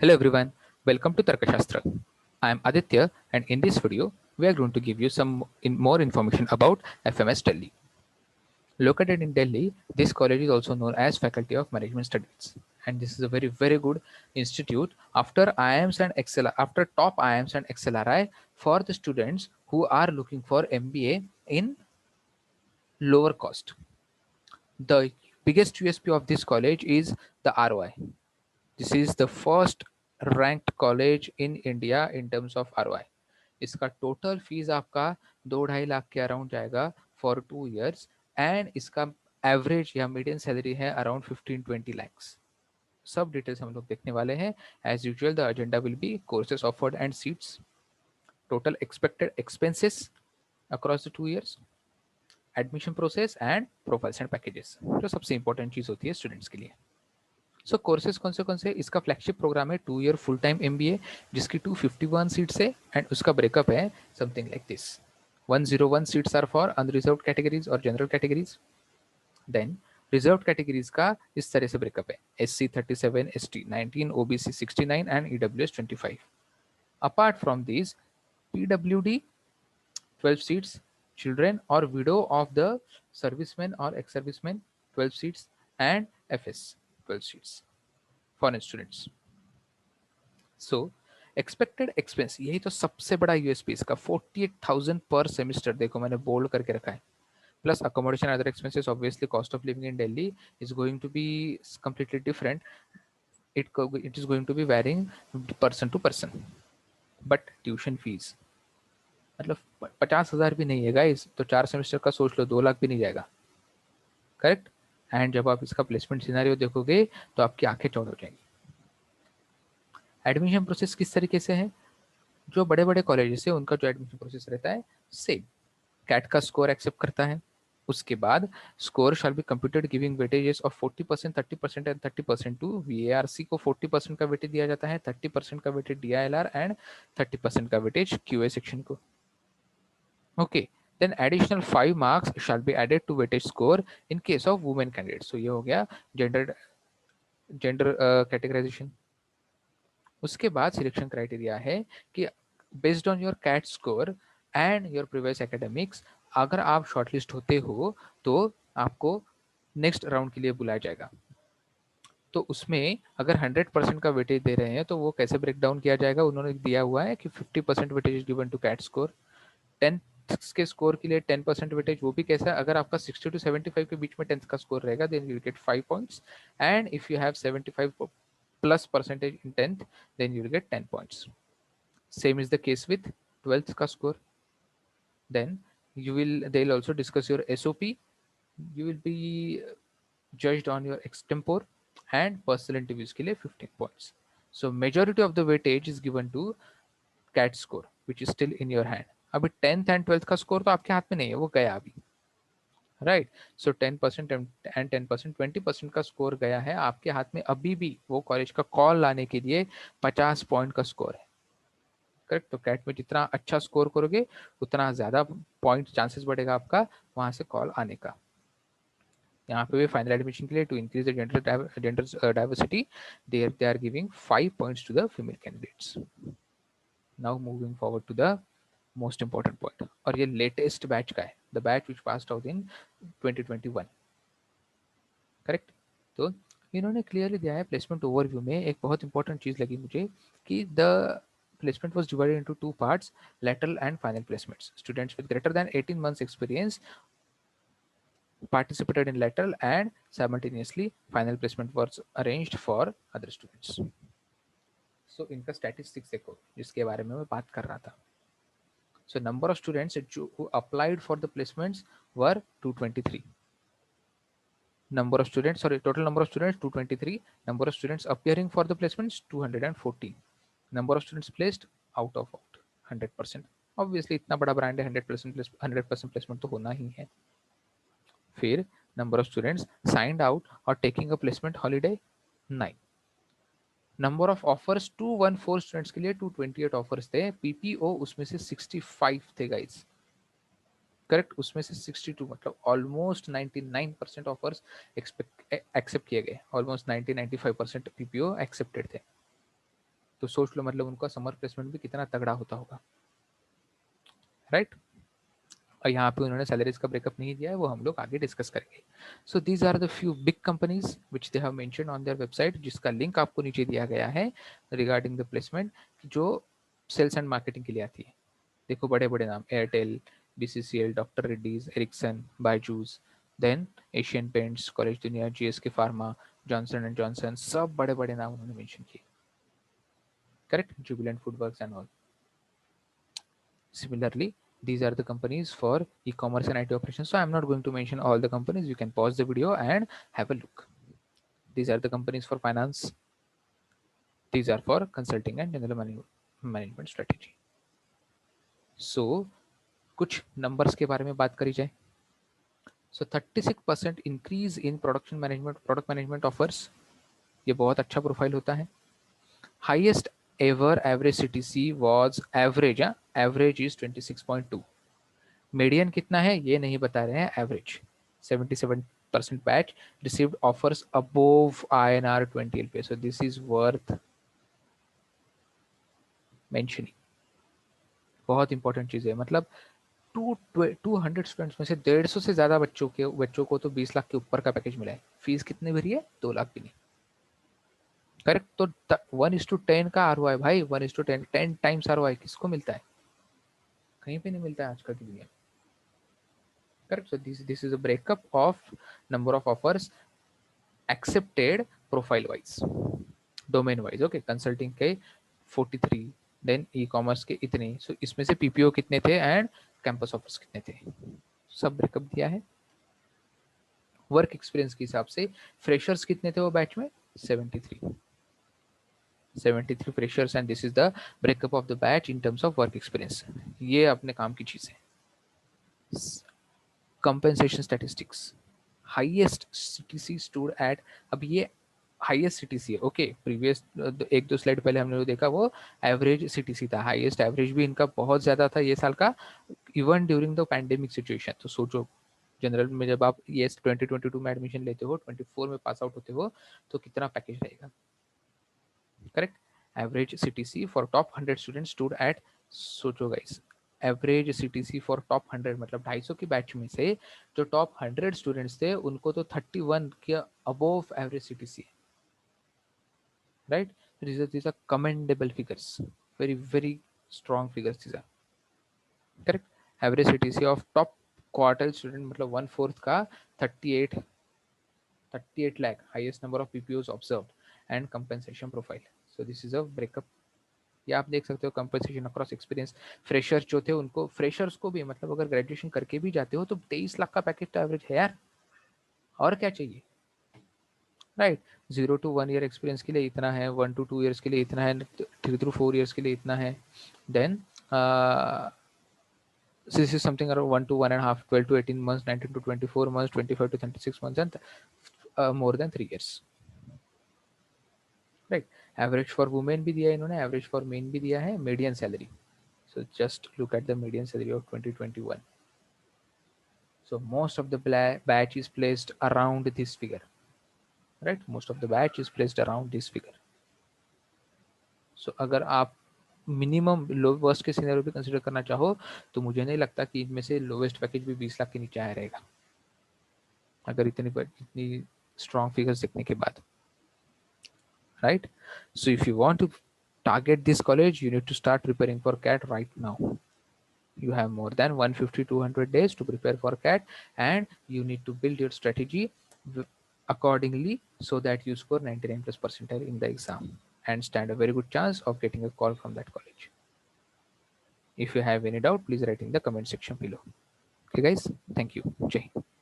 Hello everyone, welcome to Tarkashastra. I am Aditya and in this video we are going to give you some more information about FMS Delhi. Located in Delhi, this college is also known as Faculty of Management Studies and this is a very good institute after IIMs and after top IIMs and XLRI for the students who are looking for MBA in lower cost. The biggest USP of this college is the ROI. This is the first ranked college in India in terms of ROI. इसका total fees आपका 2-2.5 लाख के around जाएगा for 2 years and इसका average या median salary है around 15-20 lakhs. सब details हम लोग देखने वाले हैं. As usual the agenda will be courses offered and seats, total expected expenses across the 2 years, admission process and profiles and packages, जो सबसे इंपॉर्टेंट चीज़ होती है स्टूडेंट्स के लिए. सो कोर्सेज कौन से इसका फ्लैगशिप प्रोग्राम है 2 year फुल टाइम MBA जिसकी 251 सीट्स है एंड उसका ब्रेकअप है something like this. 101 seats are for unreserved categories और general categories. Then reserved categories का इस तरह से ब्रेकअप है SC 37, ST 19, OBC 69 and EWS 25. Apart from this PWD 12 seats, children or widow of the servicemen or ex-servicemen 12 seats and FS 12 seats. Foreign students. So expected expense, यही तो सबसे बड़ा USP इसका. 48,000 पर सेमिस्टर, देखो मैंने बोल्ड करके रखा है. Plus accommodation other expenses. Obviously cost of living in Delhi is going to be completely different. It is going to be varying person to person. But tuition fees मतलब 50,000 भी नहीं है गाइस, तो 4 सेमेस्टर का सोच लो, 2 लाख भी नहीं जाएगा. करेक्ट. एंड जब आप इसका प्लेसमेंट सिनेरियो देखोगे तो आपकी आंखें चौड़ हो जाएंगी. एडमिशन प्रोसेस किस तरीके से है? जो बड़े बड़े कॉलेजेस है उनका जो एडमिशन प्रोसेस रहता है सेम. कैट का स्कोर एक्सेप्ट करता है. उसके बाद score shall be computed giving weightages of 40%, 30% and 30% to VARC को 40% का वेटेज दिया जाता है, 30% का वेटेज DILR एंड 30% का वेटेज QA सेक्शन को. Okay. Then additional 5 marks shall be added to weightage score in case of women candidate. So ये हो गया जेंडर कैटेगराइजेशन. उसके बाद सिलेक्शन क्राइटेरिया है कि based on your CAT score and your previous academics, अगर आप शॉर्टलिस्ट होते हो तो आपको नेक्स्ट राउंड के लिए बुलाया जाएगा. तो उसमें अगर 100% का वेटेज दे रहे हैं तो वो कैसे ब्रेक डाउन किया जाएगा, उन्होंने दिया हुआ है कि 50% weightage is given to CAT score. 10th के स्कोर के लिए 10% वेटेज, वो भी कैसा, अगर आपका 60 to 75 के बीच में 10th का स्कोर रहेगा then you get 5 points. And if you have 75 plus percentage in 10th then you will get 10 points. Same is the case with 12th ka score. Then they'll also discuss your SOP. You will be judged on your extempore and personal interviews के लिए 15 points. So majority of the weightage is given to CAT score which is still in your hand. अभी 10th and 12th का score तो आपके हाथ में नहीं है, वो गया अभी. राइट. सो 10% एंड 10%, 20% का स्कोर गया है आपके हाथ में. अभी भी वो कॉलेज का कॉल लाने के लिए 50 पॉइंट का स्कोर है. करेक्ट. तो कैट में जितना अच्छा स्कोर करोगे उतना ज़्यादा पॉइंट चांसेस बढ़ेगा आपका वहाँ से कॉल आने का. यहाँ पे भी फाइनल एडमिशन के लिए to increase the gender diversity they are giving 5 points to the female candidates. Now moving forward to the most important point, और ये लेटेस्ट बैच का है, the batch which passed out in 2021. Correct. तो इन्होंने clearly दिया है placement overview में. एक बहुत इंपॉर्टेंट चीज़ लगी मुझे कि the placement was divided into 2 parts, lateral and final placements. Students with greater than 18 months experience participated in lateral and simultaneously final placement was arranged for other students. So इनका statistics देखो जिसके बारे में मैं बात कर रहा था. So number of students who applied for the placements were 223. Total number of students 223. Number of students appearing for the placements 214. Number of students placed out of 100%. Obviously इतना बड़ा ब्रांड है, 100% प्लेसमेंट तो होना ही है. फिर number of students signed out और taking a placement holiday 9. Number of offers 214 students के लिए 228 ऑफर्स थे. PPO उसमें से 65 थे गाइस. करेक्ट. उसमें से 62 मतलब ऑलमोस्ट 99% ऑफर्स एक्सेप्ट किए गए. ऑलमोस्ट 90-95% PPO एक्सेप्टेड थे. तो सोच लो मतलब उनका समर प्लेसमेंट भी कितना तगड़ा होता होगा, राइट। और यहाँ पे उन्होंने सैलरीज का ब्रेकअप नहीं दिया है, वो हम लोग आगे डिस्कस करेंगे। So these are the few big companies which they have mentioned on their website, जिसका लिंक आपको नीचे दिया गया है रिगार्डिंग द प्लेसमेंट, जो सेल्स एंड मार्केटिंग के लिए आती है। देखो बड़े बड़े नाम, Airtel, BCCL, doctor Reddy's, Ericsson, Byju's, then Asian Paints, college Dunia, GSK pharma, Johnson and Johnson, सब बड़े बड़े नाम उन्होंने मेंशन किए, correct, Jubilant FoodWorks and all. Similarly, these are the companies for e-commerce and IT operations. So I'm not going to mention all the companies. You can pause the video and have a look. These are the companies for finance. These are for consulting and general management strategy. So कुछ numbers के बारे में बात करी जाए. So 36% increase in product management offers. ये बहुत अच्छा प्रोफाइल होता है. Highest ever average CTC was average is 26.2. Median कितना है ये नहीं बता रहे हैं, average 77% batch received offers above INR 20 LPA. So this is worth mentioning, बहुत इंपॉर्टेंट चीज है। मतलब 200 स्टूडेंट्स में से 150 से ज्यादा बच्चों को तो 20 लाख के ऊपर का पैकेज मिला है। फीस कितनी भरी है? 2 लाख भी नहीं, करेक्ट। तो 1:10 का ROI भाई, 1:10, 10 टाइम्स ROI किसको मिलता है? कहीं पे नहीं मिलता है आजकल की दुनिया, correct. So this is a breakup of number of offers accepted profile wise, domain wise, okay। Consulting के 43, देन ई कॉमर्स के इतने, सो इसमें से पीपीओ कितने थे एंड कैंपस ऑफर्स कितने थे, सब ब्रेकअप दिया है। वर्क एक्सपीरियंस के हिसाब से फ्रेशर्स कितने थे वो बैच में? 73 freshers, and this is the breakup of the batch in terms of work experience. ये अपने काम की चीज है। Compensation statistics, highest CTC stood at, अब ये हाईएस्ट सीटीसी है, ओके। प्रीवियस 1-2 स्लाइड पहले हमने जो देखा वो एवरेज सीटीसी था, हाईएस्ट एवरेज भी इनका बहुत ज्यादा था ये साल का, even during the pandemic situation. तो सोचो जनरल में जब आप ये 2022 में एडमिशन लेते हो, 24 में पास आउट होते हो, तो कितना पैकेज रहेगा, correct. Average CTC for top 100 student stood at, सोचो guys, average CTC for top 100 मतलब 250 की बैच में से जो टॉप 100 स्टूडेंट्स थे उनको तो 31 के अबोव एवरेज सीटीसी है, right. these are commendable figures, very strong figures these are, correct. Average CTC of top quarter student मतलब 1/4 का 38 lakh, highest number of PPOs observed and compensation profile. So this is a breakup। या आप देख सकते हो compensation across experience. Freshers जो थे उनको, फ्रेशर्स को भी मतलब अगर ग्रेजुएशन करके भी जाते हो तो 23 लाख का पैकेज तो एवरेज है यार, और क्या चाहिए, राइट। 0 to 1 year एक्सपीरियंस के लिए इतना है, 1 to 2 years के लिए इतना है, 3 to 4 years के लिए इतना है, then this is something around 1 to 1.5, 12 to 18 months, 19 to 24 months, 25 to 36 months, and more than 3 years, right. Average for women भी दिया है इन्होंने, एवरेज फॉर मेन भी दिया है, median salary. So just look at the median salary of 2021. So most of the batch is placed around this figure, right? Most of the batch is placed around this figure. So अगर आप minimum लो worst के scenario भी consider करना चाहो तो मुझे नहीं लगता कि इनमें से लोवेस्ट पैकेज भी 20 लाख के नीचे आया रहेगा, अगर इतनी स्ट्रॉन्ग फिगर्स देखने के बाद, right? So if you want to target this college, you need to start preparing for CAT right now. You have more than 150-200 days to prepare for CAT, and you need to build your strategy accordingly so that you score 99 plus percentile in the exam and stand a very good chance of getting a call from that college. If you have any doubt, please write in the comment section below. Okay guys, thank you. Jai Hind.